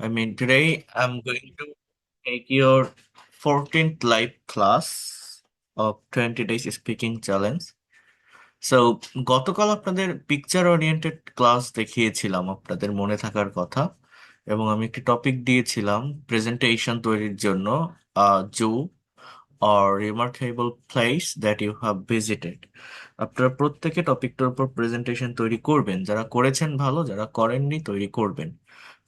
Today I'm going to take your 14th live class of 20 days speaking challenge. So গতকাল আপনাদের picture oriented class দেখিয়েছিলাম আপনাদের মনে থাকার কথা, এবং আমি একটি টপিক দিয়েছিলাম প্রেজেন্টেশন তৈরির জন্য, জু or remarkable place that you have visited. আপনারা প্রত্যেকে টপিকটার উপর প্রেজেন্টেশন তৈরি করবেন, যারা করেছেন ভালো, যারা করেননি তৈরি করবেন।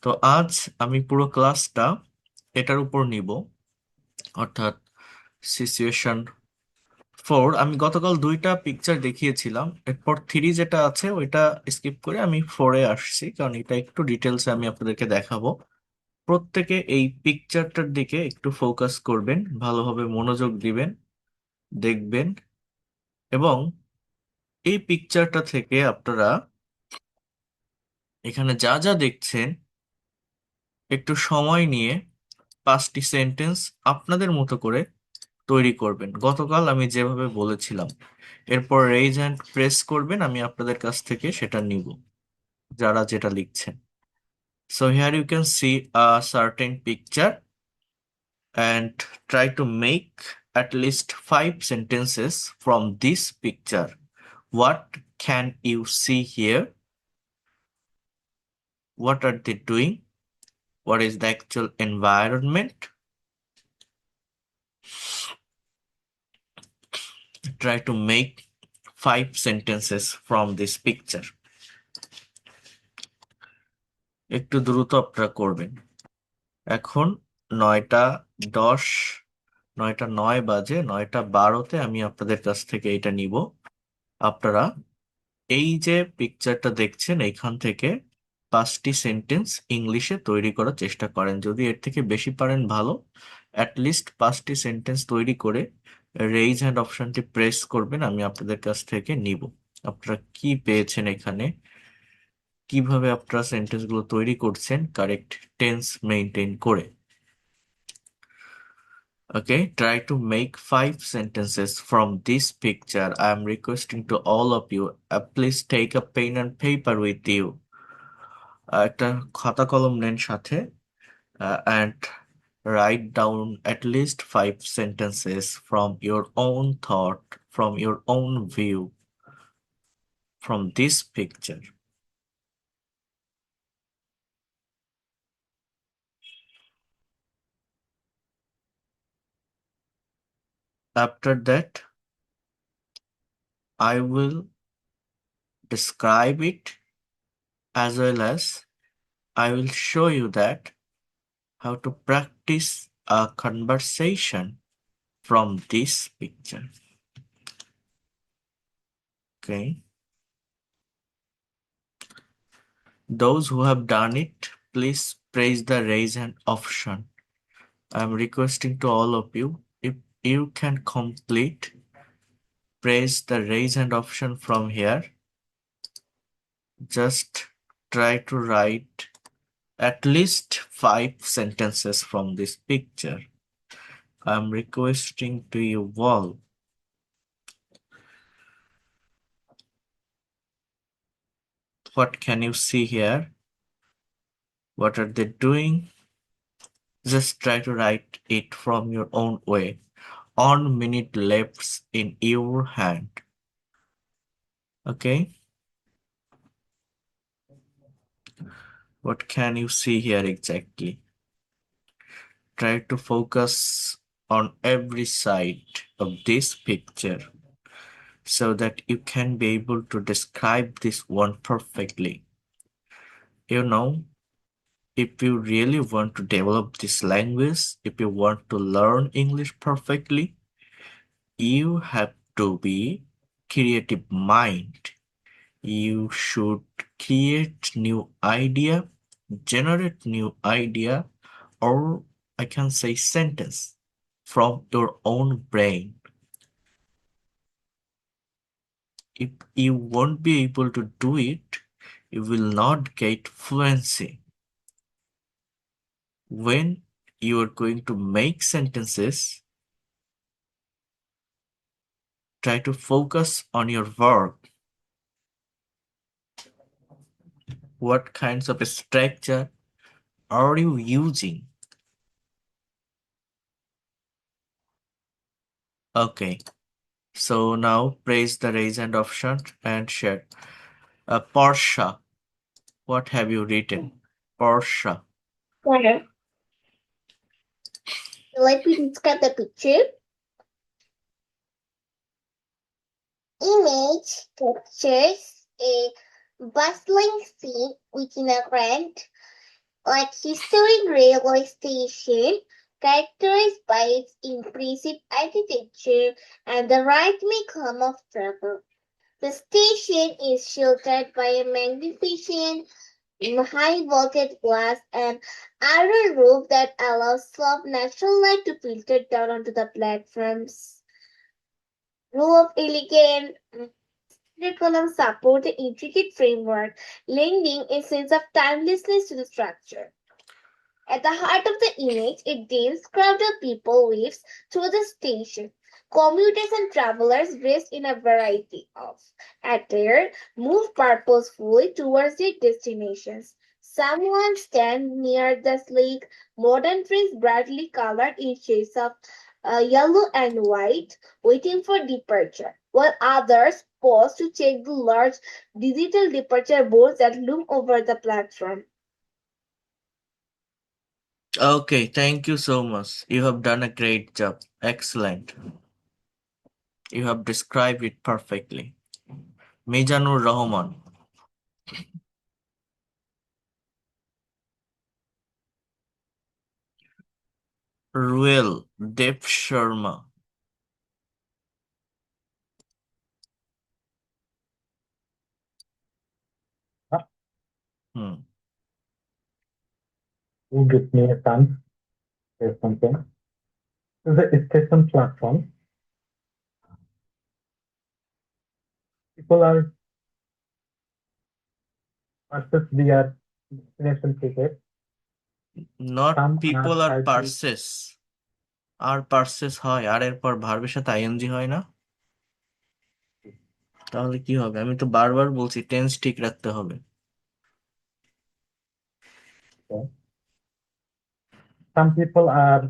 তো আজ আমি পুরো ক্লাসটা এটার উপর নিব, অর্থাৎ সিচুয়েশন 4। আমি গতকাল দুইটা পিকচার দেখিয়েছিলাম, এরপর 3 যেটা আছে ওইটা স্কিপ করে আমি 4-এ আসছি, কারণ এটা একটু ডিটেলসে আমি আপনাদেরকে দেখাবো। প্রত্যেকে এই পিকচারটার দিকে একটু ফোকাস করবেন, ভালোভাবে মনোযোগ দিবেন, দেখবেন, এবং এই পিকচারটা থেকে আপনারা এখানে যা যা দেখছেন একটু সময় নিয়ে 5টি সেন্টেন্স আপনাদের মতো করে তৈরি করবেন, গতকাল আমি যেভাবে বলেছিলাম। এরপর রেইজ হ্যান্ড প্রেস করবেন, আমি আপনাদের কাছ থেকে সেটা নিব, যারা যেটা লিখছেন। So here you can see a certain picture and try to make at least 5 sentences from this picture. What can you see here? What are they doing? What is the actual environment? Try to make 5 sentences from this picture. একটু দ্রুত আপনারা করবেন। এখন 9:10, 9:09 বাজে, 9:12-তে আমি আপনাদের কাছ থেকে এটা নিব। আপনারা এই যে পিকচারটা দেখছেন এইখান থেকে 5টি সেন্টেন্স ইংলিশে তৈরি করার চেষ্টা করেন। যদি এর থেকে বেশি পারেন ভালো, অ্যাটলিস্ট 5টি সেন্টেন্স তৈরি করে রেইজ হ্যান্ড অপশনটি প্রেস করবেন, আমি আপনাদের কাছ থেকে নিব। আপনারা কি পেয়েছেন এখানে, কিভাবে আপনারা সেন্টেন্সগুলো তৈরি করছেন কারেক্ট টেন্স মেনটেন করে। Okay, try to make 5 sentences from this picture. I am requesting to all of you, please take a pen and paper with you. একটা খাতা কলম নেন সাথে, and write down at least 5 sentences from your own thought, from your own view, from this picture. After that, I will describe it, as well as I will show you that how to practice a conversation from this picture. Okay. Those who have done it, please press the raise hand option. I'm requesting to all of you, if you can complete, press the raise hand option from here. Just try to write at least 5 sentences from this picture. I'm requesting to you all. What can you see here? What are they doing? Just try to write it from your own way. On minute left in your hand. Okay. What can you see here exactly? Try to focus on every side of this picture so that you can be able to describe this one perfectly. You know, if you really want to develop this language, if you want to learn English perfectly, you have to be creative mind. You should create new idea, generate new idea, or I can say sentence from your own brain. If you won't be able to do it, you will not get fluency. When you are going to make sentences, try to focus on your verb. What kinds of structure are you using? Okay, so now press the raise hand option and share. Porsche, what have you written? Porsche. Okay. Let me describe the picture. Image captures a bustling scene within a grand, like historic railway station, characterized by its impressive architecture and the rhythmic hum of travel. The station is sheltered by a magnificent high voltage glass and iron roof that allows soft natural light to filter down onto the platforms. Row of elegant columns support the intricate framework, lending a sense of timelessness to the structure. At the heart of the image, a dense crowd of people weaves through the station. Commuters and travelers dressed in a variety of attire move purposefully towards their destinations. Someone stands near the sleek, modern trains brightly colored in shades of yellow and white, waiting for departure, while others pause to check the large digital departure boards that loom over the platform. Okay, thank you so much. You have done a great job. Excellent. You have described it perfectly. Mizanur Rahman. Ruel Dev Sharma. Hmm. You give me a chance, say something. The station platform, people are versus their destination ticket. Not Some people are are slightly purses. আর purses হয় আর এরপর ভার্বের সাথে ING হয় না? তাহলে কি হবে? আমি তো বারবার বলছি টেন্স ঠিক রাখতে হবে। okay. Some people are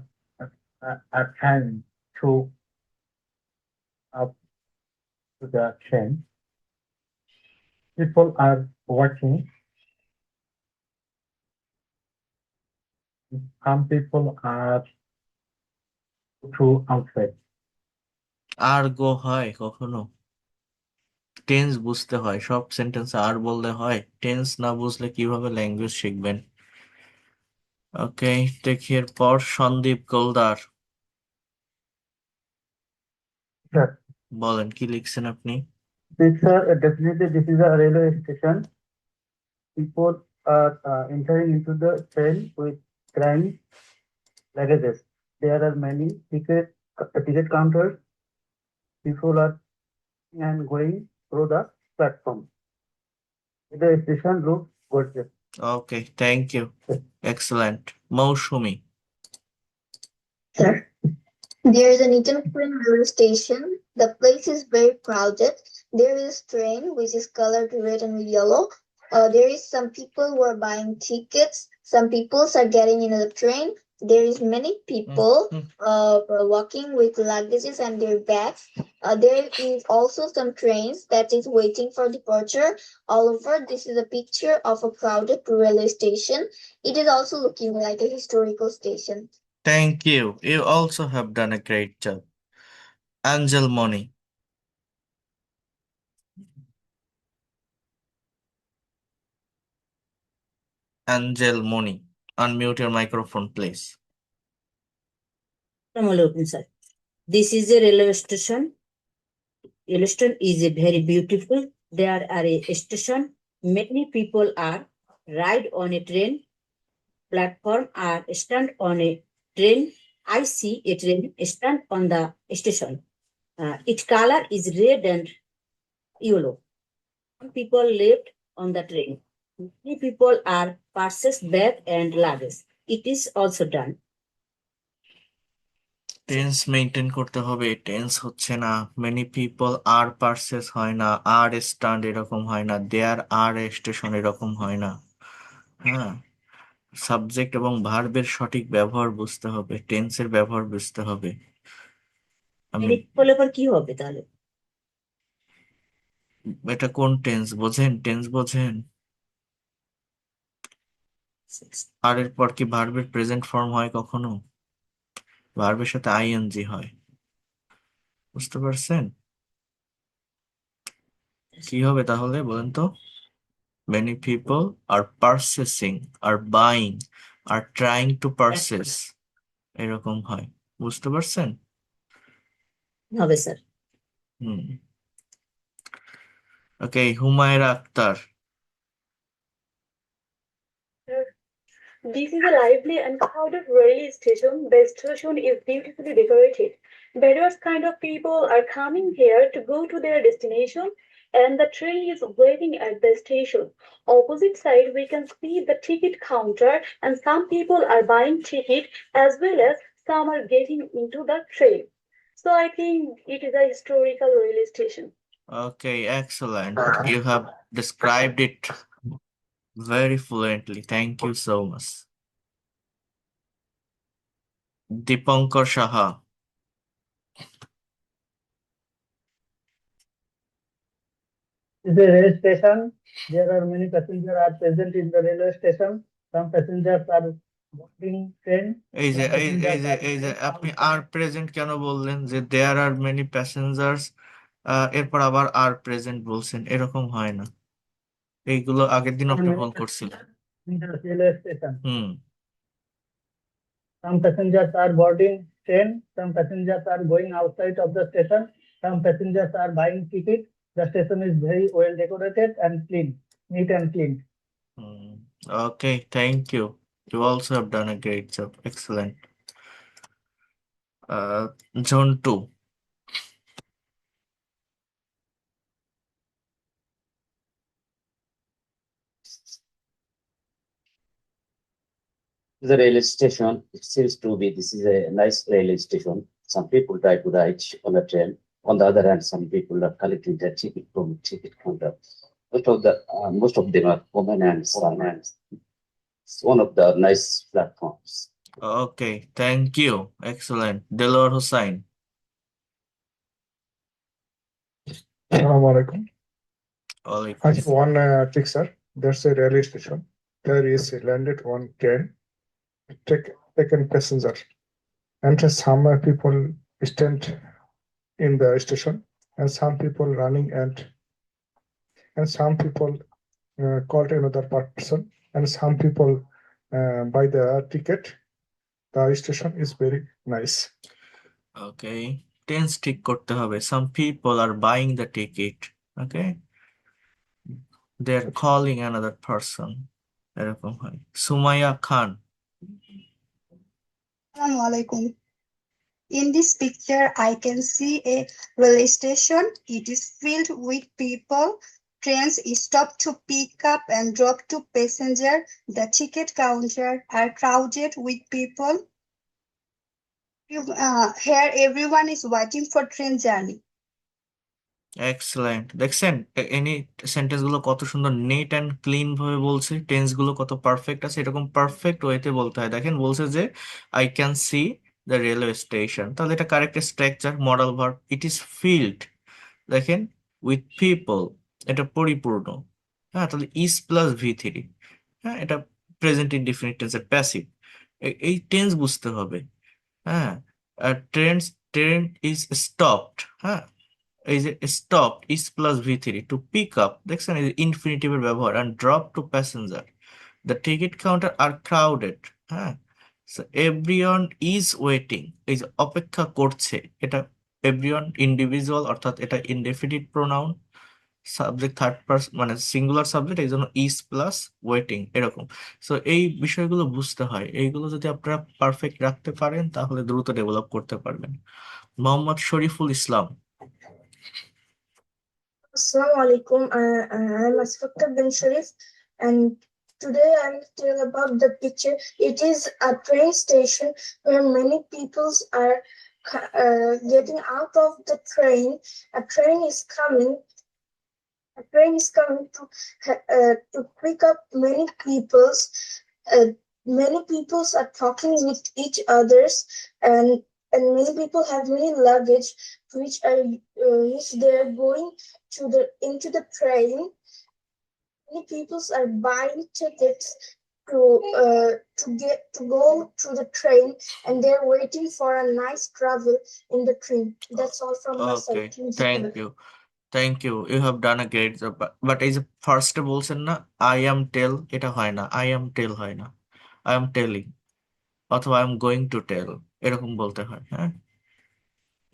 trying to up to the train. People are watching. Some people are to outside. আর গো হয় কখনো? টেন্স বুঝতে হয়, সব সেন্টেন্সে আর বললে হয়? টেন্স না বুঝলে কিভাবে ল্যাঙ্গুয়েজ শিখবেন? ওকে, দেখি এরপর সন্দীপ গোলদার। Sir, বলেন কি লিখছেন আপনি? definitely this is a railway station. People are entering into the train with grand luggages. There are many ticket counters. People are and going through the platform. The station looks gorgeous. Okay, thank you, excellent. Mousumi. Sir. There is an Eton railway station. The place is very crowded. There is a train which is colored red and yellow. There is some people who are buying tickets. Some people are getting into the train. There is many people walking with luggages and their bags. There is also some trains that is waiting for departure. All over, this is a picture of a crowded railway station. It is also looking like a historical station. Thank you. You also have done a great job. Angel Moni. Angel Moni. Unmute your microphone, please. Assalamualaikum, sir. This is a railway station. Railway station is a very beautiful. There are a station. Many people are ride on a train. Platform are stand on a train. I see a train stand on the station. Its color is red and yellow. Some people lived on the train. Many people are purchased bag and luggage. It is also done. Tense maintain করতে হবে, tense হচ্ছে না। Many people আর purses হয় না, আর stand এরকম হয় না, দেয়ার আর station এরকম হয় না। হ্যাঁ, সাবজেক্ট এবং ভার্বের সঠিক ব্যবহার বুঝতে হবে, টেন্সের ব্যবহার বুঝতে হবে। আমি Many people আবার কি হবে তাহলে? এটা কোন টেন্স বোঝেন? টেন্স বোঝেন? আর এর পর কি ভার্বের প্রেজেন্ট ফর্ম হয় কখনো? ভার্বের সাথে আইএনজি হয়, বুঝতে পারছেন? কি হবে তাহলে বলেন তো? Many people are purchasing, are buying, are trying to purchase, এরকম হয়, বুঝতে পারছেন? হবে sir. Hmm. Okay, Humaira Akter. This is a lively and crowded railway station. The station is beautifully decorated. Various kind of people are coming here to go to their destination, and the train is waiting at the station. Opposite side, we can see the ticket counter, and some people are buying ticket as well as some are getting into the train. So I think it is a historical railway station. Okay, excellent. You have described it very fluently. Thank you so much. Dipankar Saha. Is a rail station. There are many passengers are present in the railway station. Some passengers are boarding train. এই যে Some passengers are এই যে going আপনি outside. আর present কেন বললেন? যে দেয়ার are many passengers, এরপর আবার আর প্রেজেন্ট বলছেন, এরকম হয় না। এইগুলো আগের দিন আপনি ভুল করছিলেন। In the railway station. Hmm. Some passengers are boarding train. Some passengers are going outside of the station. Some passengers are buying ticket. The station is very well decorated and clean, neat and clean. Okay, thank you. You also have done a great job. Excellent. Zone 2. The railway station, it seems to be this is a nice railway station. Some people try to ride on the train. On the other hand, some people are collecting their ticket from ticket counter. Most of them are women and some men. It's one of the nice platforms. Okay, thank you. Excellent. Delwar Hussain. Assalamu alaikum. Alaikum I have assalam. one picture. There's a railway station. There is landed one train, taken passenger, and some people stand in the station, and some people running, and some people called another person, and some people buy the ticket. The station is very nice. Okay, tense ঠিক করতে হবে. Some people are buying the ticket. Okay, they're calling another person. এরকম হয়. সুমাইয়া খান. Assalamualaikum. In this picture, I can see a railway station. It is filled with people. Trains stop to pick up and drop to passenger. The ticket counter are crowded with people. Here, everyone is waiting for train journey. Excellent. দেখছেন any sentence গুলো কত সুন্দর net and clean ভাবে বলছে, tense গুলো কত perfect আছে। এরকম পারফেক্ট ওয়েতে বলতে হয়। দেখেন বলছে যে I can see the railway station, তাহলে এটা correct structure, modal verb. It is filled, দেখেন উইথ পিপল, এটা পরিপূর্ণ। হ্যাঁ, তাহলে ইজ প্লাস ভি3, হ্যাঁ, এটা প্রেজেন্ট ইনডিফিনিট টেন্সের প্যাসিভ। এই টেন্স বুঝতে হবে। হ্যাঁ, ট্রেন ইজ স্টপড, হ্যাঁ, এই যে স্টপ ইজ প্লাস ভি3 টু পিক আপ, দেখছেন এই যে ইনফিনিটিভের ব্যবহার। And drop to passenger, the ticket counter are crowded, হ্যাঁ। এভরিওয়ান ইজ ওয়েটিং, এই যে অপেক্ষা করছে, এটা এভরিওয়ান ইন্ডিভিজুয়াল, অর্থাৎ এটা indefinite pronoun, subject third person মানে সিঙ্গুলার সাবজেক্ট, এই জন্য ইজ প্লাস ওয়েটিং এরকম। সো এই বিষয়গুলো বুঝতে হয়। এইগুলো যদি আপনারা পারফেক্ট রাখতে পারেন তাহলে দ্রুত ডেভেলপ করতে পারবেন। Mohammad Shariful Islam. Assalamu alaikum. I'm Asfakta bin Sharif, and today I will tell about the picture. It is a train station where many people are getting out of the train. A train is coming. A train is coming to pick up many people. many people are talking with each others, and many people have many luggage which they are going to the into the train. Many people are buying tickets to go to the train, and they're waiting for a nice travel in the train. That's all from my side. Okay, Thank you. thank you. Thank you. You have done a great job. But এই যে ফার্স্টে বলছেন না, I am tell, এটা হয় না, I am tell হয় না, I am telling অথবা I am going to tell, এরকম বলতে হয়। হ্যাঁ,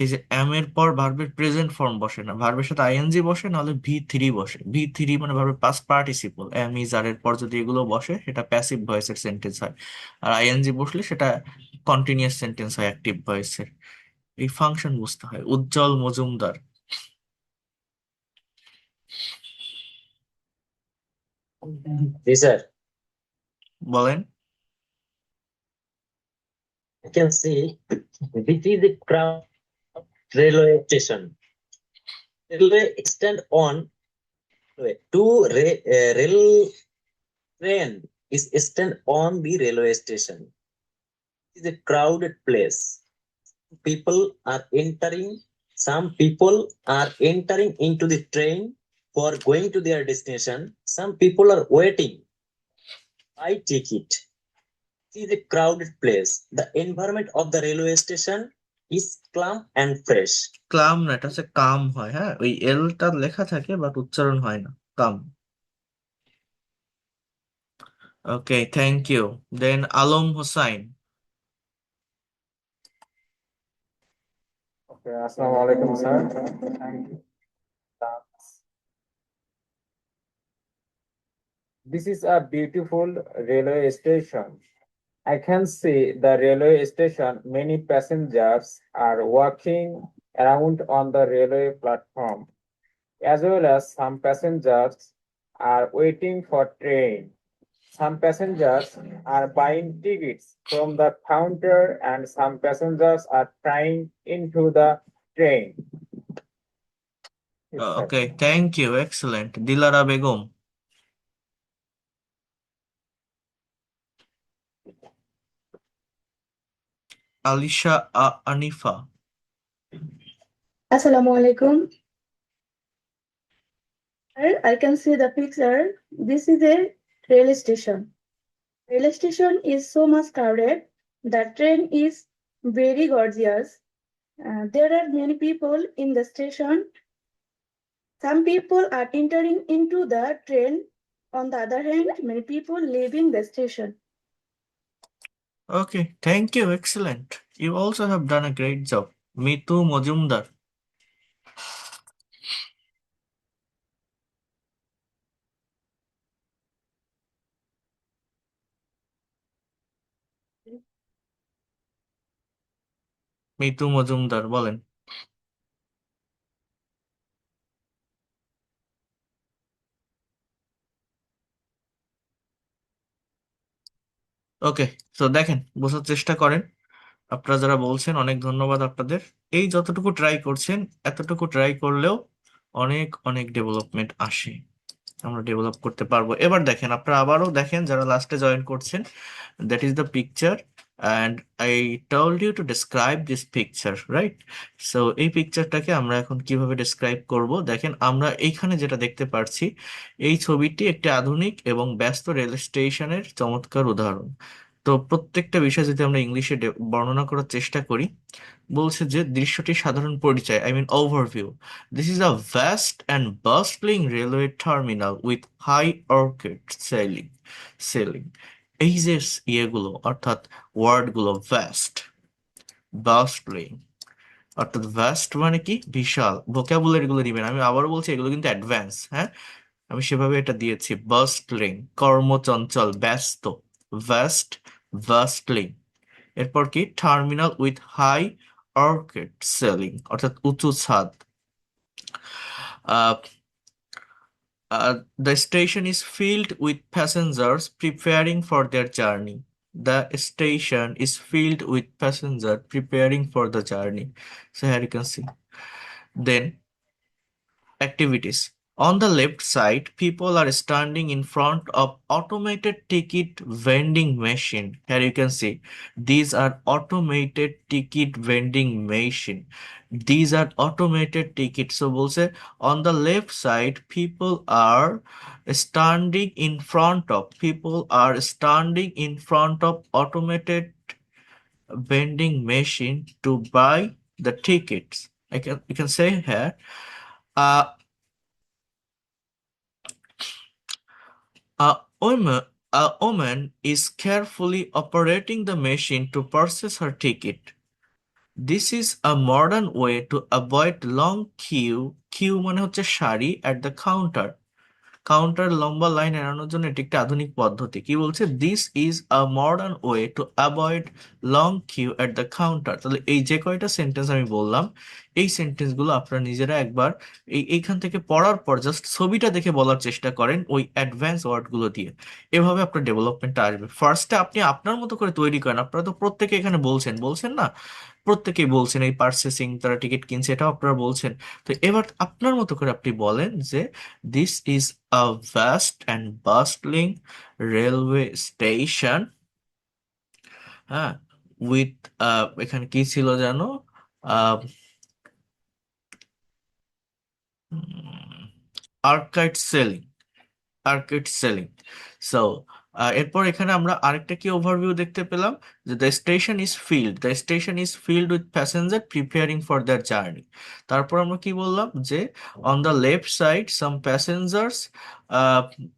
এই যে am এর পর ভার্বের প্রেজেন্ট ফর্ম বসে না, ভার্বের সাথে আইএনজি বসে, নাহলে ভি3 বসে। ভি3 মানে ভার্বের past participle. am is are এর পর যদি এগুলো বসে সেটা প্যাসিভ ভয়েসের সেন্টেন্স হয়, আর আইএনজি বসলে সেটা কন্টিনিউয়াস সেন্টেন্স হয় অ্যাক্টিভ ভয়েসের। এই ফাংশন বুঝতে হয়। উজ্জ্বল মজুমদার Yes, sir. বলেন। I can see this is the crown railway station. Railway extend on rail train is extend on the railway station. It is a crowded place. People are entering. Some people are entering into the train for going to their destination. Some people are waiting. Buy ticket. It is a crowded place. The environment of the railway station is calm and fresh. ক্লাম না, এটা হচ্ছে কাম হয়। হ্যাঁ, ওই এলটা লেখা থাকে but উচ্চারণ হয় না, calm. Okay, thank you. Then Alam Hossain. Okay, Assalamu alaikum, sir. This is a beautiful railway station. I can see the railway station. Many passengers are walking around on the railway platform, as well as some passengers are waiting for train. Some passengers are buying tickets from the counter, and some passengers are trying into the train. Yes, sir. Okay, thank you, excellent. Dilara Begum. Alisha Anifa. Assalamu alaikum. I can see the picture. This is a rail station. Rail station is so much crowded. The train is very gorgeous. There are many people in the station. Some people are entering into the train. On the other hand, many people leaving the station. Okay, thank you, excellent. You also have done a great job. Mitu Majumdar. Mitu Majumdar বলেন। ওকে, তো দেখেন, বোঝার চেষ্টা করেন। আপনারা যারা বলছেন অনেক ধন্যবাদ আপনাদের। এই যতটুকু ট্রাই করছেন, এতটুকু ট্রাই করলেও অনেক অনেক ডেভেলপমেন্ট আসে, আমরা ডেভেলপ করতে পারবো। এবার দেখেন, আপনারা আবারও দেখেন যারা লাস্টে জয়েন করছেন, that is the picture and I told you to describe this picture, right? So এই পিকচারটাকে আমরা এখন কিভাবে ডিসক্রাইব করব, দেখেন আমরা এইখানে যেটা দেখতে পাচ্ছি, এই ছবিটি একটি আধুনিক এবং ব্যস্ত রেল স্টেশনের চমৎকার উদাহরণ। তো প্রত্যেকটা বিষয় যদি আমরা ইংলিশে বর্ণনা করার চেষ্টা করি, বলছে যে দৃশ্যটি সাধারণ পরিচয়, I mean overview. This is a vast and bustling railway terminal with high arched ceiling. এই যে ইয়েগুলো অর্থাৎ ওয়ার্ডগুলো, ভ্যাস্ট, বাস্টলিং, অর্থাৎ ভ্যাস্ট মানে কি বিশাল, ভোকাবুলারি গুলো দিবেন। আমি আবারও বলছি এগুলো কিন্তু অ্যাডভান্স, হ্যাঁ, আমি সেভাবে এটা দিয়েছি। বাস্টলিং কর্মচঞ্চল, ব্যস্ত, ভ্যাস্ট, বাস্টলিং। এরপর কি terminal with high arched ceiling, অর্থাৎ উঁচু ছাদ। The station is filled with passengers preparing for their journey. The station is filled with passengers preparing for the journey. So here you can see. Then activities. On the left side, people are standing in front of automated ticket vending machine. Here you can see these are automated ticket vending machine. These are automated tickets. So বলছে on the left side, people are standing in front of automated vending machine to buy the tickets. You can say here, uh, a woman is carefully operating the machine to purchase her ticket. This is a modern way to avoid long queue মানে হচ্ছে সারি at the counter. Counter লম্বা line এড়ানোর জন্য এটি একটি আধুনিক পদ্ধতি। কি বলছে? This is a modern way to avoid long queue at the counter. তাহলে এই যে কয়টা সেন্টেন্স আমি বললাম, এই সেন্টেন্সগুলো আপনারা নিজেরা একবার এইখান থেকে পড়ার পর জাস্ট ছবিটা দেখে বলার চেষ্টা করেন ওই অ্যাডভান্স ওয়ার্ডগুলো দিয়ে। এভাবে আপনার ডেভেলপমেন্টটা আসবে। ফার্স্টে আপনি আপনার মতো করে তৈরি করেন। আপনারা তো প্রত্যেকে এখানে বলছেন না, প্রত্যেকেই বলছেন এই পার্সেসিং, তারা টিকিট কিনছে, এটাও আপনারা বলছেন। তো এবার আপনার মতো করে আপনি বলেন যে this is a vast and bustling railway station, হ্যাঁ, উইথ এখানে কি ছিল জানো, arcade selling. So এরপর এখানে আমরা আরেকটা কি ওভারভিউ দেখতে পেলাম যে the station is filled with passenger preparing for their journey. তারপর আমরা কি বললাম যে on the left side some passengers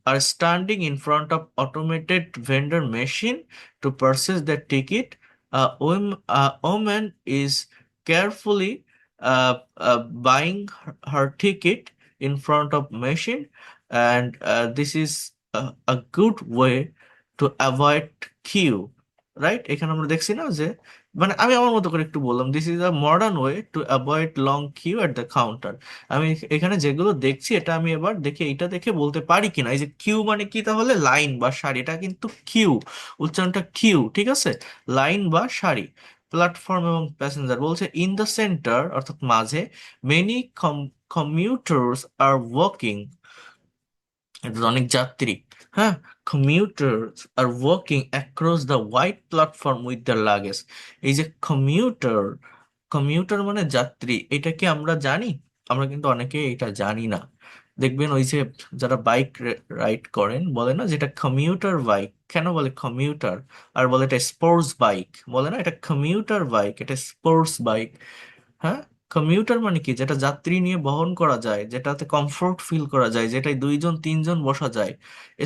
are standing in front of automated vendor machine to purchase the ticket. Woman is carefully buying her ticket in front of machine, and this is a good way to avoid queue, right? এখানে আমরা দেখছি না যে মানে আমি আমার মতো করে একটু বললাম this is a modern way to avoid long queue at the counter. আমি এখানে যেগুলো দেখছি এটা আমি এবার এইটা দেখে বলতে পারি কিনা। এই যে কিউ মানে কি, তাহলে লাইন বা সারি, এটা কিন্তু কিউ, উচ্চারণটা কিউ, ঠিক আছে, লাইন বা সারি। প্ল্যাটফর্ম এবং প্যাসেঞ্জার বলছে ইন দ্য সেন্টার অর্থাৎ মাঝে, মেনি কমিউটার্স আর ওয়াকিং, অনেক যাত্রী, হ্যাঁ, commuters are walking across the white platform with the luggage. এই যে কমিউটার মানে যাত্রী, এটা কি আমরা জানি? আমরা কিন্তু অনেকে এটা জানি না। দেখবেন ওই যে যারা বাইক রাইড করেন বলে না যেটা কমিউটার বাইক। কেন বলে কমিউটার? আর বলে এটা স্পোর্টস বাইক, বলে না এটা কমিউটার বাইক, এটা স্পোর্টস বাইক। হ্যাঁ, কমিউটার মানে কি? যেটা যাত্রী নিয়ে বহন করা যায়, যেটাতে কমফোর্ট ফিল করা যায়, যেটায় 2-3 জন বসা যায়।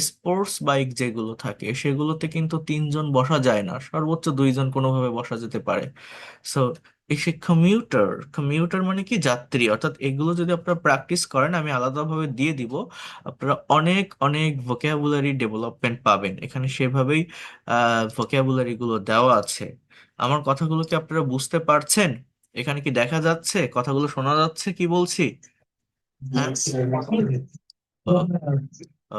স্পোর্টস বাইক যেগুলো থাকে সেগুলোতে কিন্তু 3 জন বসা যায় না, সর্বোচ্চ 2 জন কোনোভাবে বসা যেতে পারে। সো এই সে কমিউটার মানে কি? যাত্রী। অর্থাৎ এগুলো যদি আপনারা প্র্যাকটিস করেন, আমি আলাদাভাবে দিয়ে দিব, আপনারা অনেক অনেক ভোকাবুলারি ডেভেলপমেন্ট পাবেন। এখানে সেভাবেই ভোকাবুলারি গুলো দেওয়া আছে। আমার কথাগুলো কি আপনারা বুঝতে পারছেন? এখানে কি দেখা যাচ্ছে? কথাগুলো শোনা যাচ্ছে কি বলছি? হ্যাঁ,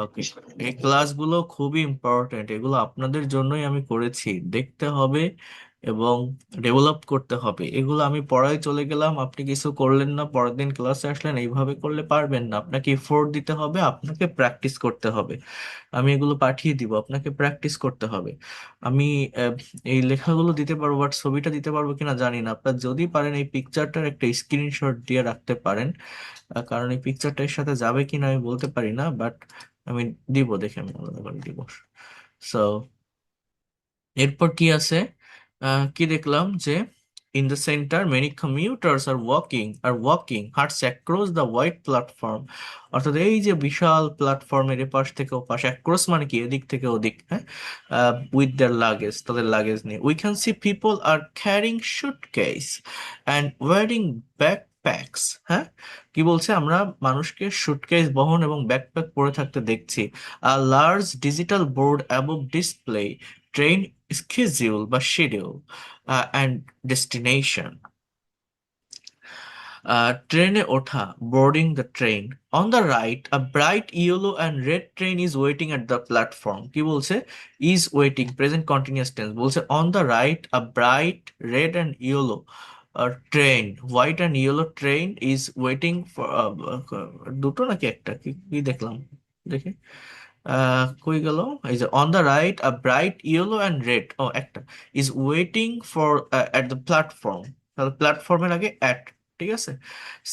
ওকে। এই ক্লাসগুলো খুবই ইম্পর্টেন্ট, এগুলো আপনাদের জন্যই আমি করেছি। দেখতে হবে এবং ডেভেলপ করতে হবে। এগুলো আমি পড়ায় চলে গেলাম, আপনি কিছু করলেন না, পরের দিন ক্লাসে আসলেন, এইভাবে করলে পারবেন না। আপনাকে এফোর্ট দিতে হবে, আপনাকে প্র্যাকটিস করতে হবে। আমি এগুলো পাঠিয়ে দিব, আপনাকে প্র্যাকটিস করতে হবে। আমি এই লেখাগুলো দিতে পারবো, বাট ছবিটা দিতে পারবো কিনা জানি না। আপনার যদি পারেন এই পিকচারটার একটা স্ক্রিনশট দিয়ে রাখতে পারেন, কারণ এই পিকচারটা এর সাথে যাবে কিনা আমি বলতে পারি না, বাট আমি দিব, দেখে আমি আলাদা করে দিব। সো এরপর কি আছে, কি দেখলাম যে in the centre many commuters are walking হাঁটছে অ্যাক্রস দ্য হোয়াইট প্ল্যাটফর্ম। অর্থাৎ এই যে বিশাল প্ল্যাটফর্মের এপাশ থেকে ওপাশ, অ্যাক্রস মানে কি? এদিক থেকে ওদিক, হ্যাঁ, উইথ দেয়ার লাগেজ, তাদের লাগেজ নিয়ে। We can see people are carrying suitcase and wearing backpacks. হ্যাঁ, কি বলছে? আমরা মানুষকে সুটকেস বহন এবং ব্যাকপ্যাক পরে থাকতে দেখছি। A large digital board above display train schedule বা শিডিউল অ্যান্ড ডেস্টিনেশন। ট্রেনে ওঠা, boarding the train. On the right a bright yellow and red train is waiting at the platform. কি বলছে? Is waiting, present continuous tense. বলছে on the right a bright red and yellow train, white and yellow train is waiting for, দুটো নাকি একটা, কি কি দেখলাম দেখি, কই গেল, এই যে on the right a bright yellow and red, ও একটা, is waiting for at the platform, তাহলে প্ল্যাটফর্মের আগে অ্যাট, ঠিক আছে।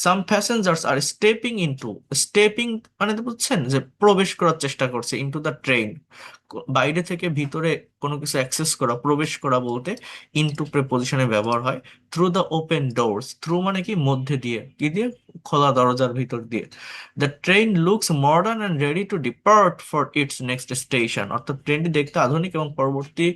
Some passengers are stepping into, stepping মানে তো বুঝছেন যে প্রবেশ করার চেষ্টা করছে, ইনটু দ্য ট্রেন, বাইরে থেকে ভিতরে কোনো কিছু অ্যাক্সেস করা, প্রবেশ করা বলতে ইনটু প্রেপোজিশনে ব্যবহার হয়। Through the open doors, through মানে কি মধ্যে দিয়ে, কি দিয়ে, খোলা দরজার ভিতর দিয়ে। The train looks modern and ready to depart for its next station, অর্থাৎ ট্রেনটি দেখতে আধুনিক এবং পরবর্তী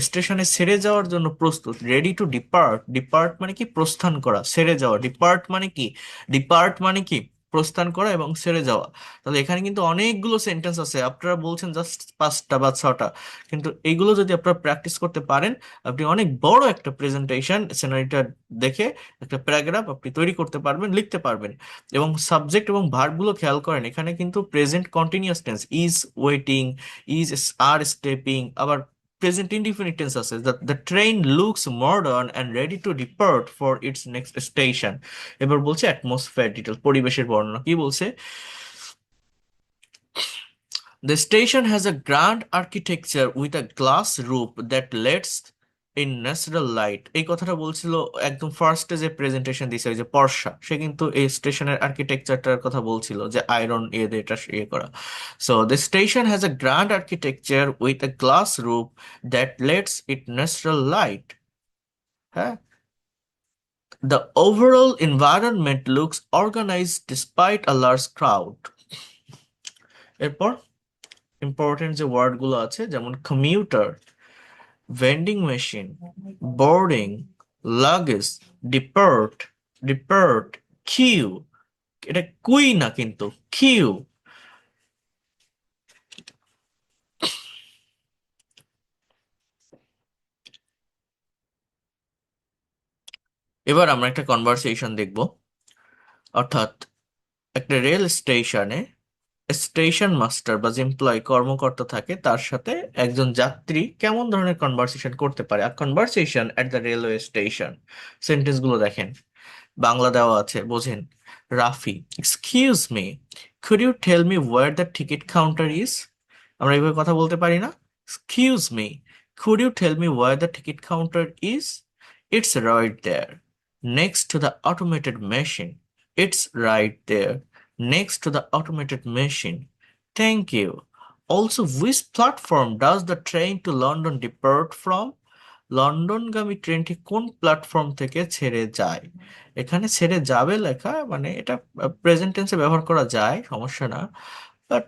স্টেশনে ছেড়ে যাওয়ার জন্য প্রস্তুত। রেডি টু ডিপার্ট, ডিপার্ট মানে কি প্রস্থান করা, ছেড়ে যাওয়া, ডিপার্ট মানে কি, ডিপার্ট মানে কি প্রস্থান করা এবং ছেড়ে যাওয়া। তাহলে এখানে কিন্তু অনেকগুলো সেন্টেন্স আছে, আপনারা বলছেন জাস্ট 5টা বা 6টা, কিন্তু এইগুলো যদি আপনারা প্র্যাকটিস করতে পারেন, আপনি অনেক বড় একটা প্রেজেন্টেশন সিনারিটা দেখে একটা প্যারাগ্রাফ আপনি তৈরি করতে পারবেন, লিখতে পারবেন। এবং সাবজেক্ট এবং ভার্বগুলো খেয়াল করেন, এখানে কিন্তু present continuous tense, is waiting, is are stepping, আবার প্রেজেন্ট ইনডিফিনিট টেন্স আছে, the train looks modern and ready to depart for its next station. এবার বলছে অ্যাটমসফিয়ার ডিটেল, পরিবেশের বর্ণনা, কি বলছে, the station has a grand architecture with a glass roof that lets in natural light. এই কথাটা বলছিল একদম ফার্স্টে যে প্রেজেন্টেশন দিছে ওই যে পর্ষা, সে কিন্তু এই স্টেশনের আর্কিটেকচারটার কথা বলছিল যে আয়রন দিয়ে এটা ইয়ে করা। So the station has a grand architecture with a glass roof that lets it natural light. হ্যাঁ, the overall environment looks organized despite a large crowd. এরপর ইম্পর্টেন্ট যে ওয়ার্ডগুলো আছে যেমন commuter, vending machine, boarding, luggage, depart, depart, queue, এটা কুই না কিন্তু কিউ। এবার আমরা একটা কনভারসেশন দেখব, অর্থাৎ একটা রেল স্টেশনে স্টেশন মাস্টার বা যে এমপ্লয় কর্মকর্তা থাকে তার সাথে একজন যাত্রী কেমন ধরনের কনভারসেশন করতে পারে। আর conversation at the railway station, sentence গুলো দেখেন, বাংলা দেওয়া আছে, বোঝেন। Rafi, excuse me, could you tell me where the ticket counter is. আমরা এইভাবে কথা বলতে পারি না, excuse me, could you tell me where the ticket counter is, it's right there next to the automated machine, it's right there next to the automated machine. Thank you. Also, which platform does the train to London depart from? লন্ডনগামী ট্রেনটি কোন platform থেকে ছেড়ে যায়। এখানে ছেড়ে যাবে লেখা, মানে এটা প্রেজেন্ট টেন্সে ব্যবহার করা যায়, সমস্যা না, বাট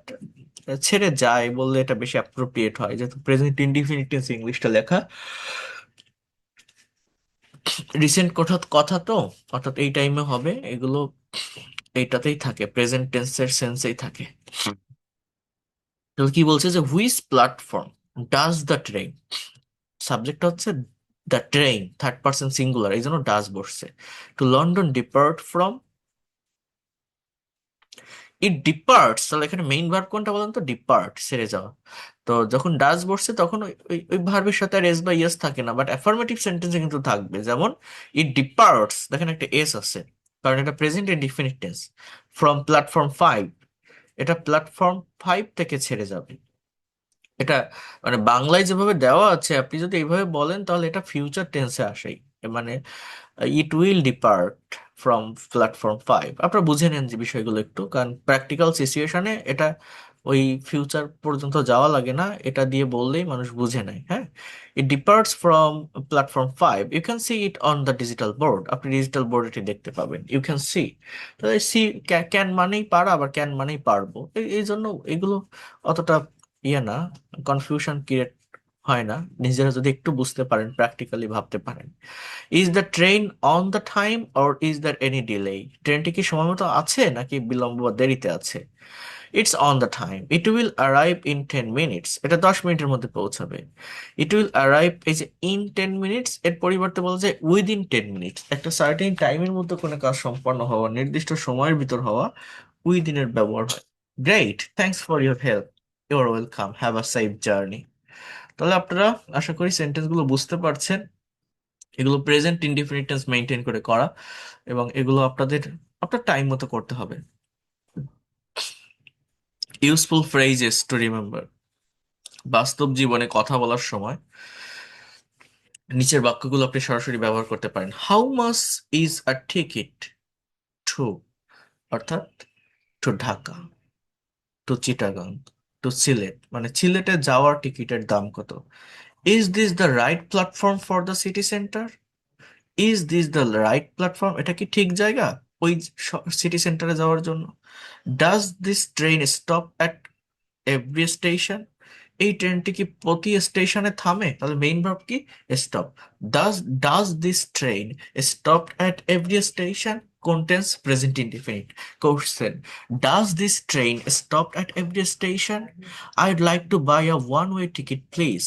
ছেড়ে যায় বললে এটা বেশি অ্যাপ্রোপ্রিয়েট হয়, যেহেতু প্রেজেন্ট ইনডিফিনিট টেন্স ইংলিশটা লেখা। রিসেন্ট কথা কথা তো, অর্থাৎ এই টাইমে হবে, এগুলো এইটাতেই থাকে, প্রেজেন্ট টেন্সের সেন্সেই থাকে। তাহলে কি বলছে যে which platform does the train, subject হচ্ছে the train, third person singular, এই জন্য ডাজ বসছে। To London depart from, it departs, তাহলে এখানে মেইন ভার্ব কোনটা বলেন তো, ডিপার্ট, ছেড়ে যাওয়া। তো যখন ডাজ বসছে তখন ওই ভার্বের সাথে আর এস বা ইয়েস থাকে না, বাট অ্যাফার্মেটিভ সেন্টেন্সে কিন্তু থাকবে। যেমন ইট ডিপার্টস, দেখেন একটা এস আছে, কারণ এটা present indefinite tense. From platform 5, এটা প্ল্যাটফর্ম 5 থেকে ছেড়ে যাবে। এটা মানে বাংলায় যেভাবে দেওয়া আছে, আপনি যদি এইভাবে বলেন তাহলে এটা ফিউচার টেন্সে আসেই, মানে it will depart from platform 5। আপনারা বুঝে নেন যে বিষয়গুলো একটু, কারণ প্র্যাকটিক্যাল সিচুয়েশনে এটা ওই ফিউচার পর্যন্ত যাওয়া লাগে না, এটা দিয়ে বললেই মানুষ বুঝে নেয়। হ্যাঁ, it departs from platform 5, you can see it on the digital board, আপনি ডিজিটাল বোর্ড এটি দেখতে পাবেন, ইউ ক্যান সি। তাহলে সি, ক্যান মানেই পারা, আবার ক্যান মানেই পারবো, এই জন্য এগুলো অতটা ইয়ে না, কনফিউশন ক্রিয়েট হয় না, নিজেরা যদি একটু বুঝতে পারেন, প্র্যাকটিক্যালি ভাবতে পারেন। Is the train on the time or is there any delay, ট্রেনটি কি সময় মতো আছে নাকি বিলম্ব বা দেরিতে আছে। It's on the time, it will arrive in 10 minutes, এটা 10 মিনিটের মধ্যে পৌঁছাবে। ইট উইল অ্যারাইভ, এই যে ইন 10 মিনিটস, এর পরিবর্তে বলা যায় উইদিন 10 মিনিটস, একটা সার্টেন টাইমের মধ্যে কোনো কাজ সম্পন্ন হওয়া, নির্দিষ্ট সময়ের ভিতর হওয়া, উইদিনের ব্যবহার হয়। Great, thanks for your help, your welcome, have a safe journey. তাহলে আপনারা আশা করি সেন্টেন্সগুলো বুঝতে পারছেন। এগুলো প্রেজেন্ট ইনডিফিনিট টেন্স মেনটেন করে করা, এবং এগুলো আপনার টাইম মতো করতে হবে। ইউজফুল ফ্রেজেস টু রিমেম্বার, বাস্তব জীবনে কথা বলার সময় নিচের বাক্যগুলো আপনি সরাসরি ব্যবহার করতে পারেন। How much is a ticket to, অর্থাৎ to Dhaka, to Chittagong, to Sylhet, মানে সিলেটে যাওয়ার টিকিটের দাম কত? Is this the right platform for the city centre? Is this the right platform, এটা কি ঠিক জায়গা ওই সিটি সেন্টারে যাওয়ার জন্য? Does this train stop at every station, এই ট্রেনটি কি প্রতি স্টেশনে থামে? তাহলে মেইন ভার্ব কি? Stop. Does does this train stop at every station, কোন টেন্স? Present indefinite. Question, does this train stop at every station? I'd like to buy a one way ticket please.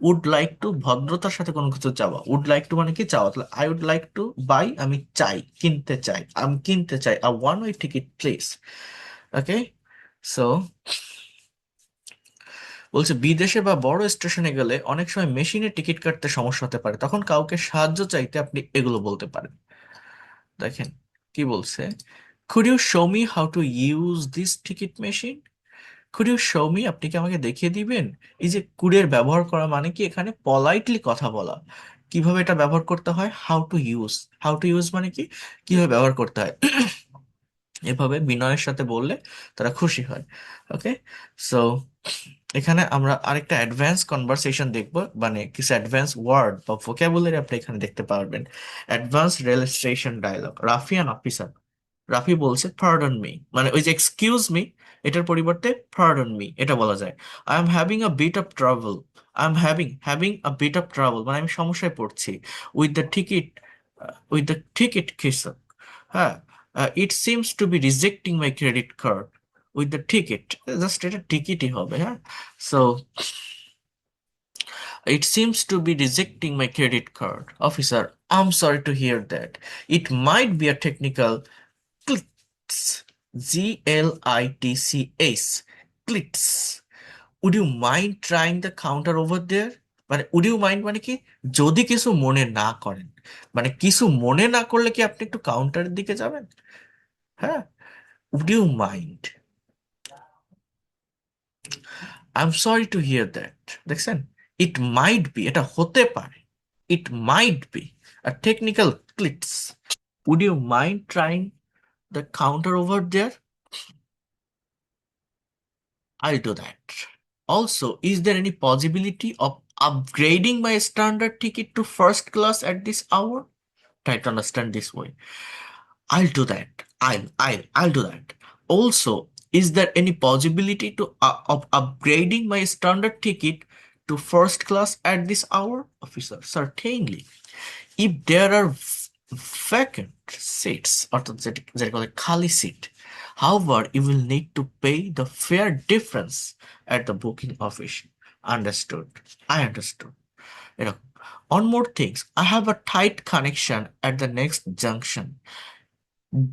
Would like to ভদ্রতার সাথে কোনো কিছু চাওয়া, would like two মানে কি চাওয়া, তাহলে I would like to buy আমি চাই, কিনতে চাই, আমি কিনতে চাই a one way ticket please. Okay, so বলছে বিদেশে বা বড় স্টেশনে গেলে অনেক সময় মেশিনে টিকিট কাটতে সমস্যা হতে পারে, তখন কাউকে সাহায্য চাইতে আপনি এগুলো বলতে পারেন। দেখেন কি বলছে, could you show me how to use this ticket machine? Could you show me, আপনি কি আমাকে দেখিয়ে দিবেন? এই যে কুডের ব্যবহার করা মানে কি, এখানে পলাইটলি কথা বলা। কিভাবে এটা ব্যবহার করতে হয়? How to use, how to use মানে কি, কিভাবে ব্যবহার করতে হয়। এভাবে বিনয়ের সাথে বললে তারা খুশি হয়। ওকে, সো এখানে আমরা আরেকটা অ্যাডভান্স কনভারসেশন দেখব, মানে কিছু অ্যাডভান্স ওয়ার্ড বা ভোকাবুলারি আপনি এখানে দেখতে পারবেন। Advance rail station dialogue, Rafi and officer. Rafi বলছে পার্ডন মি, মানে ওই যে এক্সকিউজ মি এটার পরিবর্তে পার্ডন মি এটা বলা যায়। I am having a bit of travel, I am having a bit of travel মানে আমি সমস্যায় পড়ছি। উইথ দ্য টিকিট, কৃষক, হ্যাঁ, it seems to be rejecting my credit card. With the ticket, just এটা টিকিটই হবে, হ্যাঁ। So it seems to be rejecting my credit card. Officer, I'm sorry to hear that. It might be a technical glitch. Glitch. Glitch. Would you mind trying the counter over there? মানে would you mind মানে কি, যদি কিছু মনে না করেন, মানে কিছু মনে না করলে কি আপনি একটু কাউন্টারের দিকে যাবেন? হ্যাঁ, would you mind? I'm sorry to hear that. দেখছেন, it might be, এটা হতে পারে, it might be a technical glitch. Would you mind trying the counter over there? I'll do that. Also, is there any possibility of upgrading my standard ticket to first class at this hour? Try to understand this way. I'll do that. I'll do that. Also, is there any possibility of upgrading my standard ticket to first class at this hour? Officer, certainly. If there are vacant seats, অর্থাৎ যেটা বলে খালি seat, however, you will need to pay the fare difference at the booking office. Understood? I understood. এরকম. On more things, I have a tight connection at the next junction.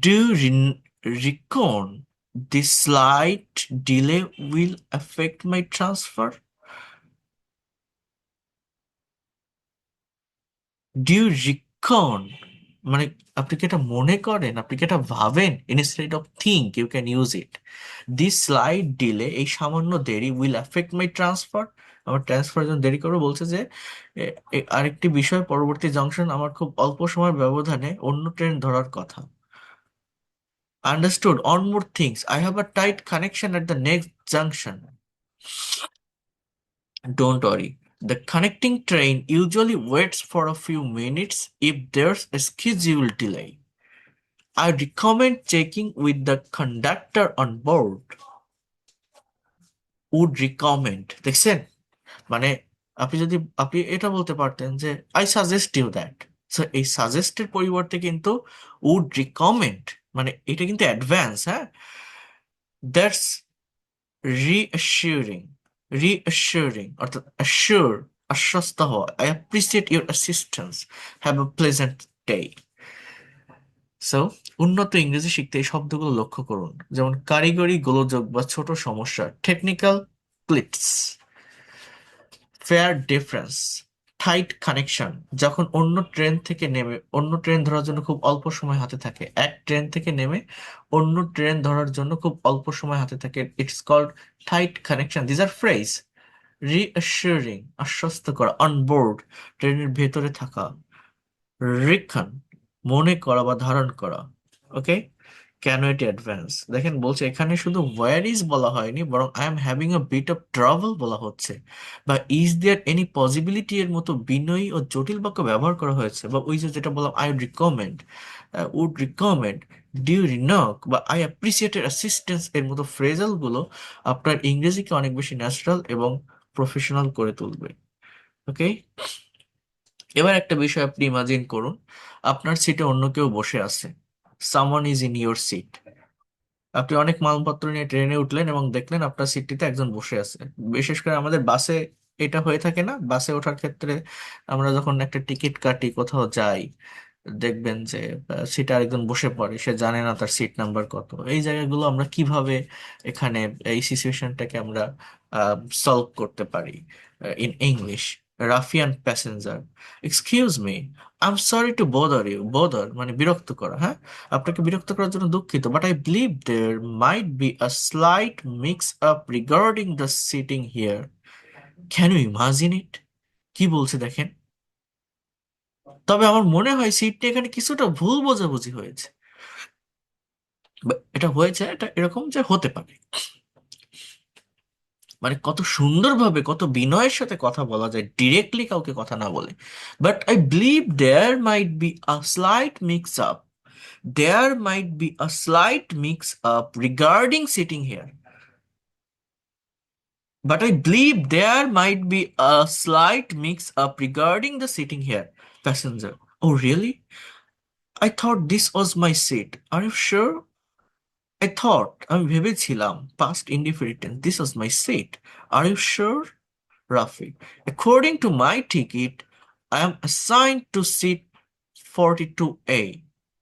Do you reckon this slight delay will affect my transfer? Do you reckon, মানে আপনি কি এটা মনে করেন, আপনি কি এটা ভাবেন? Instead of think you can use it. This slide delay, এই সামান্য দেরি, উইল অ্যাফেক্ট মাই ট্রান্সফার, আমার ট্রান্সফার জন্য দেরি করবে। বলছে যে আরেকটি বিষয়, পরবর্তী জাংশন আমার খুব অল্প সময়ের ব্যবধানে অন্য ট্রেন ধরার কথা। Understood. On more things, I have a tight connection at the next junction. Don't worry. The connecting train usually waits for a few minutes if there's a schedule delay. I recommend checking with the conductor on board. Would recommend. দেখছেন, মানে আপনি এটা বলতে পারতেন যে I suggest you that. So এই সাজেস্টের পরিবর্তে কিন্তু would recommend, মানে এটা কিন্তু অ্যাডভান্স, হ্যাঁ। That's reassuring অর্থাৎ assure, আশ্বস্ত হওয়া। I appreciate your assistance. Have a pleasant day. So উন্নত ইংরেজি শিখতে এই শব্দগুলো লক্ষ্য করুন, যেমন কারিগরি গোলযোগ বা ছোট সমস্যা, technical glitches, fare difference, tight connection, যখন অন্য ট্রেন থেকে নেমে অন্য ট্রেন ধরার জন্য খুব অল্প সময় হাতে থাকে, এক ট্রেন থেকে নেমে অন্য ট্রেন ধরার জন্য খুব অল্প সময় হাতে থাকে, it's called tight connection. This are phrase. Reassuring, আশ্বস্ত করা, অন বোর্ড, ট্রেনের ভেতরে থাকা, রিকন, মনে করা বা ধারণ করা। ওকে, কেন এটি অ্যাডভান্স? দেখেন বলছে এখানে শুধু ওয়্যার ইজ বলা হয়নি, বরং I am having a bit of travel বলা হচ্ছে, বা ইজ দেয়ার এনি পসিবিলিটি এর মতো বিনয়ী ও জটিল বাক্য ব্যবহার করা হয়েছে, বা ওই যে যেটা বললাম আই রিকমেন্ড, উড রিকমেন্ড, ডিউ রিনক, বা আই অ্যাপ্রিসিয়েটেড অ্যাসিস্ট্যান্স এর মতো ফ্রেজাল গুলো আপনার ইংরেজিকে অনেক বেশি ন্যাচারাল এবং প্রফেশনাল করে তুলবে। ওকে, এবার একটা বিষয় আপনি ইমাজিন করুন, আপনার সিটে অন্য কেউ বসে আছে, someone is in your seat. আপনি অনেক মালপত্র নিয়ে ট্রেনে উঠলেন এবং দেখলেন আপনার সিটটিতে একজন বসে আছে। বিশেষ করে আমাদের বাসে এটা হয়ে থাকে না? বাসে ওঠার ক্ষেত্রে আমরা যখন একটা টিকিট কাটি, কোথাও যাই, দেখবেন যে সিটে আরেকজন বসে পড়ে, সে জানে না তার সিট নাম্বার কত। এই জায়গাগুলো আমরা কিভাবে এখানে এই সিচুয়েশনটাকে আমরা সলভ করতে পারি? ইন ইংলিশ, রাফিয়ান passenger, excuse me, I am sorry to bother you. Bother মানে বিরক্ত করা, হ্যাঁ, আপনাকে বিরক্ত করার জন্য দুঃখিত, but I believe there might be a slight mix up regarding the seating here. Can you imagine it? কি বলছে দেখেন। তবে আমার মনে হয় সিটটা এখানে কিছুটা ভুল বোঝাবুঝি হয়েছে। এটা হয়েছে, এটা এরকম যে হতে পারে, মানে কত সুন্দরভাবে কত বিনয়ের সাথে কথা বলা যায় ডিরেক্টলি কাউকে কথা না বলে। But I believe there might be a slight mix up, there might be a slight mix up regarding sitting here. But I believe there might be a slight mix up regarding the sitting here. Passenger. Oh, really? I thought this was my seat. Are you sure? I thought, আমি ভেবেছিলাম, past indifferent, this was my seat. Are you sure? Rafi. According to my ticket, I am assigned to seat 42A,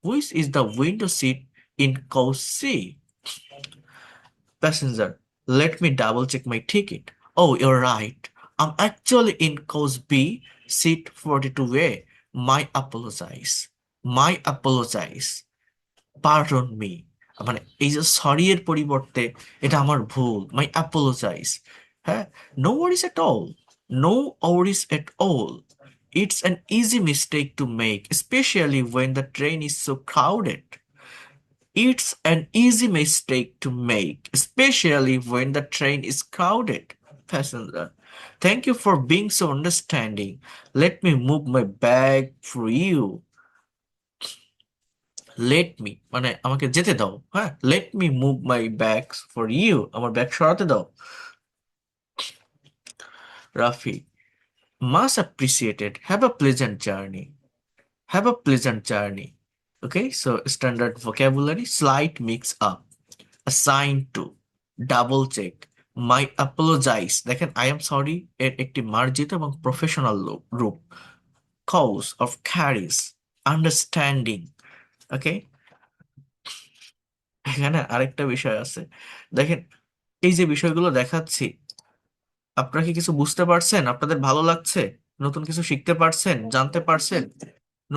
which is the window seat in coach C. Passenger, let me double check my ticket. Oh, you're right. I'm actually in coach B, seat 42A. My apologize. My apologize. Pardon me. মানে এই যে sorry এর পরিবর্তে এটা আমার ভুল, মাই apologize. হ্যাঁ, no worries at all, no worries at all. It's an easy mistake to make, especially when the train is so crowded. It's an easy mistake to make, especially when the train is crowded. Passenger, thank you for being so understanding. Let me move my bag for you. Let me মানে আমাকে যেতে দাও, হ্যাঁ, let me move my bags for you, আমার bag সরাতে দাও। Rafi, much appreciated, have a pleasant journey, have a pleasant journey. Okay, so standard vocabulary, slight mix up, assign to, double check, my apologise. দেখেন I am sorry এর একটি মার্জিত এবং professional রূপ, cause of carriage, understanding. Okay, এখানে আরেকটা বিষয় আছে, দেখেন এই যে বিষয়গুলো দেখাচ্ছি, আপনারা কি কিছু বুঝতে পারছেন? আপনাদের ভালো লাগছে? নতুন কিছু শিখতে পারছেন, জানতে পারছেন?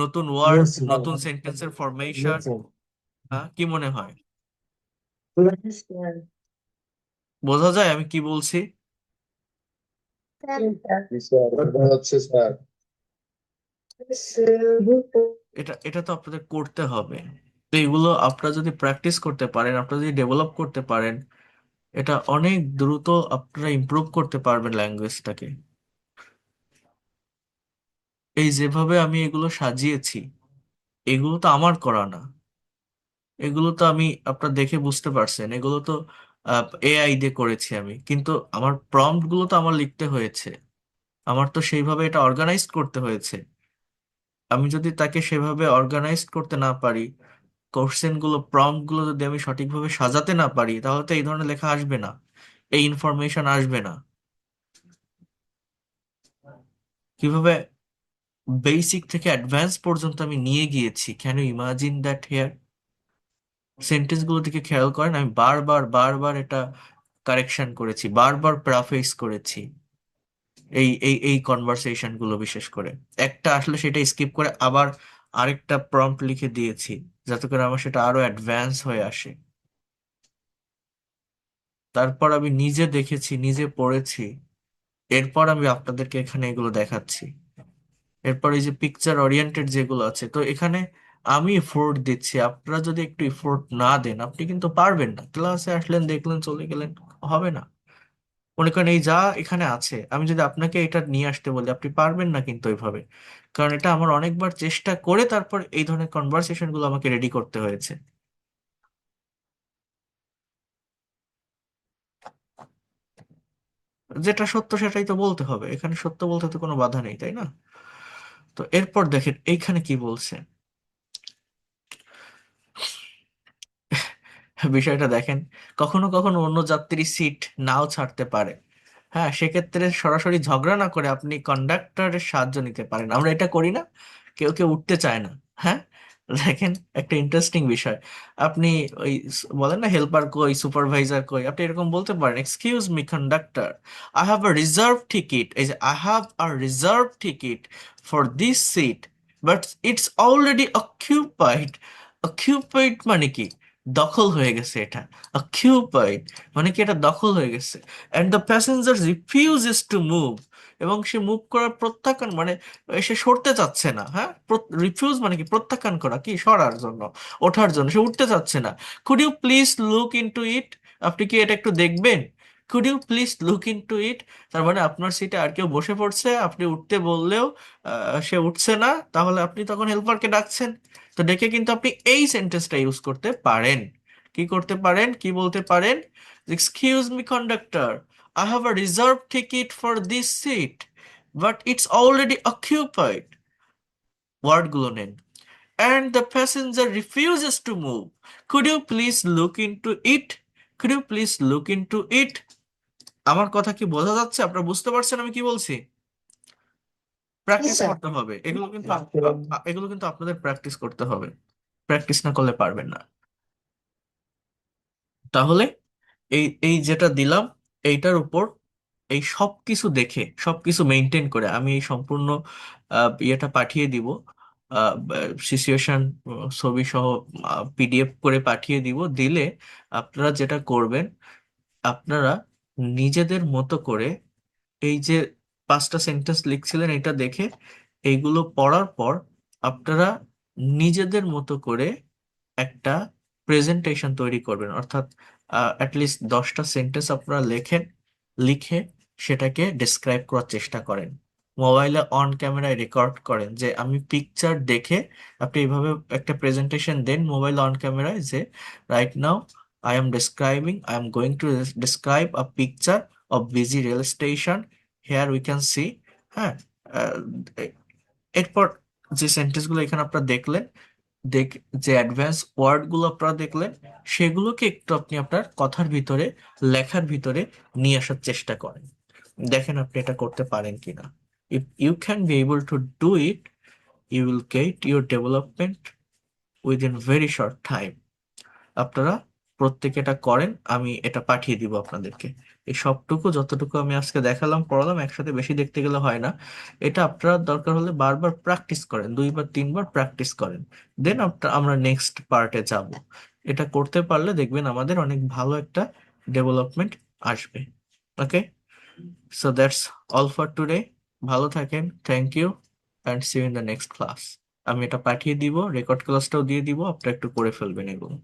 নতুন ওয়ার্ড, Yes, sir. নতুন সেন্টেন্সের ফরমেশন, Yes, sir. হ্যাঁ, কি মনে হয়? বোঝা যায় আমি কি বলছি? বোঝা যাচ্ছে, স্যার। এটা তো আপনাদের করতে হবে। তো এগুলো আপনারা যদি প্র্যাকটিস করতে পারেন, আপনারা যদি ডেভেলপ করতে পারেন, এটা অনেক দ্রুত আপনারা ইমপ্রুভ করতে পারবেন ল্যাঙ্গুয়েজটাকে। এই যেভাবে আমি এগুলো সাজিয়েছি, এগুলো তো আমার করা না, এগুলো তো আমি আপনারা দেখে বুঝতে পারছেন, এগুলো তো এআই দিয়ে করেছি আমি, কিন্তু আমার প্রম্পট গুলো তো আমার লিখতে হয়েছে, আমার তো সেইভাবে এটা অর্গানাইজ করতে হয়েছে। আমি যদি তাকে সেভাবে অর্গানাইজ করতে না পারি, কোশ্চেন গুলো, প্রম্পট গুলো যদি আমি সঠিকভাবে সাজাতে না পারি, তাহলে তো এই ধরনের লেখা আসবে না, এই ইনফরমেশন আসবে না। কিভাবে বেসিক থেকে অ্যাডভান্স পর্যন্ত আমি নিয়ে গিয়েছি, can you imagine that here? Sentence গুলো দিকে খেয়াল করেন, আমি বারবার বারবার এটা কারেকশন করেছি, বারবার প্যারাফ্রেজ করেছি। এই কনভারসেশন গুলো বিশেষ করে একটা আসলে সেটা স্কিপ করে আবার আরেকটা প্রম্পট লিখে দিয়েছি যাতে করে আমার সেটা আরো অ্যাডভান্স হয়ে আসে। তারপর আমি নিজে দেখেছি, নিজে পড়েছি, এরপর আমি আপনাদেরকে এখানে এগুলো দেখাচ্ছি। এরপর এই যে পিকচার ওরিয়েন্টেড যেগুলো আছে, তো এখানে আমি এফোর্ট দিচ্ছি, আপনারা যদি একটু এফোর্ট না দেন আপনি কিন্তু পারবেন না। ক্লাসে আসলেন, দেখলেন, চলে গেলেন, হবে না। মনে করেন এই যা এখানে আছে, আমি যদি আপনাকে এটা নিয়ে আসতে বলি আপনি পারবেন না কিন্তু ওইভাবে, কারণ এটা আমার অনেকবার চেষ্টা করে তারপর এই ধরনের কনভারসেশন গুলো আমাকে রেডি করতে হয়েছে। যেটা সত্য সেটাই তো বলতে হবে, এখানে সত্য বলতে তো কোনো বাধা নেই, তাই না? তো এরপর দেখেন এইখানে কি বলছে, বিষয়টা দেখেন। কখনো কখনো অন্য যাত্রী সিট নাও ছাড়তে পারে। হ্যাঁ, সেক্ষেত্রে সরাসরি ঝগড়া না করে আপনি কন্ডাক্টরের সাহায্য নিতে পারেন। আমরা এটা করি না, কেউ কেউ উঠতে চায় না। হ্যাঁ, দেখেন একটা ইন্টারেস্টিং বিষয়। আপনি ওই বলেন না হেল্পার কই, সুপারভাইজার কই, আপনি এরকম বলতে পারেন, excuse me conductor, I have a reserve ticket, এই যে I have a reserve ticket for this seat but it's already occupied. Occupied মানে কি? দখল হয়ে গেছে এটা। অকিউপাইড মানে কি এটা দখল হয়ে গেছে। And the passenger refuses to move, এবং সে মুভ করার প্রত্যাখ্যান মানে সে সরতে চাচ্ছে না। হ্যাঁ, রিফিউজ মানে কি প্রত্যাখ্যান করা, কি সরার জন্য, ওঠার জন্য, সে উঠতে চাচ্ছে না। Could you please look into it, আপনি কি এটা একটু দেখবেন? Could you please look into it, তার মানে আপনার সিটে আর কেউ বসে পড়ছে, আপনি উঠতে বললেও সে উঠছে না, তাহলে আপনি তখন হেল্পারকে ডাকছেন। তো ডেকে কিন্তু আপনি এই সেন্টেন্সটা ইউজ করতে পারেন। কি করতে পারেন, কি বলতে পারেন? Excuse me conductor, I have a reserved ticket for this seat, but it's already occupied. ওয়ার্ডগুলো নেন। And the passenger refuses to move. Could you please look into it? Could you please look into it? আমার কথা কি বোঝা যাচ্ছে? আপনারা বুঝতে পারছেন আমি কি বলছি? Practice sir. করতে হবে এগুলো, কিন্তু এগুলো কিন্তু আপনাদের প্র্যাকটিস করতে হবে, প্র্যাকটিস না করলে পারবেন না। তাহলে এই এই যেটা দিলাম এইটার উপর এই সব কিছু দেখে, সব কিছু মেনটেন করে আমি এই সম্পূর্ণ ইয়েটা পাঠিয়ে দিব, সিচুয়েশন ছবি সহ পিডিএফ করে পাঠিয়ে দিব। দিলে আপনারা যেটা করবেন, আপনারা নিজেদের মতো করে এই যে 5টা সেন্টেন্স লিখছিলেন এটা দেখে এইগুলো পড়ার পর আপনারা নিজেদের মতো করে একটা প্রেজেন্টেশন তৈরি করবেন। অর্থাৎ অ্যাটলিস্ট 10টা সেন্টেন্স আপনারা লেখেন, লিখে সেটাকে ডেসক্রাইব করার চেষ্টা করেন। মোবাইলে অন ক্যামেরায় রেকর্ড করেন যে আমি পিকচার দেখে, আপনি এইভাবে একটা প্রেজেন্টেশন দেন মোবাইল অন ক্যামেরায় যে right now I am going to describe a picture of busy rail station. Here we can see, হ্যাঁ, আহ, এরপর যে সেন্টেন্সগুলো এখানে আপনারা দেখলেন, দেখ যে অ্যাডভান্স ওয়ার্ড গুলো আপনারা দেখলেন, সেগুলোকে একটু আপনি আপনার কথার ভিতরে, লেখার ভিতরে নিয়ে আসার চেষ্টা করেন। দেখেন আপনি এটা করতে পারেন কিনা। If you can be able to do it, you will get your development within very short time. আপনারা প্রত্যেকে এটা করেন, আমি এটা পাঠিয়ে দিব আপনাদেরকে। এই সবটুকু যতটুকু আমি আজকে দেখালাম, পড়ালাম, একসাথে বেশি দেখতে গেলে হয় না। এটা আপনারা দরকার হলে বারবার প্র্যাকটিস করেন, 2 বার 3 বার প্র্যাকটিস করেন। দেন আমরা নেক্সট পার্টে যাব। এটা করতে পারলে দেখবেন আমাদের অনেক ভালো একটা ডেভেলপমেন্ট আসবে। Okay, so that's all for today. ভালো থাকেন, thank you, and see you in the next class. আমি এটা পাঠিয়ে দিব, রেকর্ড ক্লাসটাও দিয়ে দিব, আপনারা একটু করে ফেলবেন এগুলো।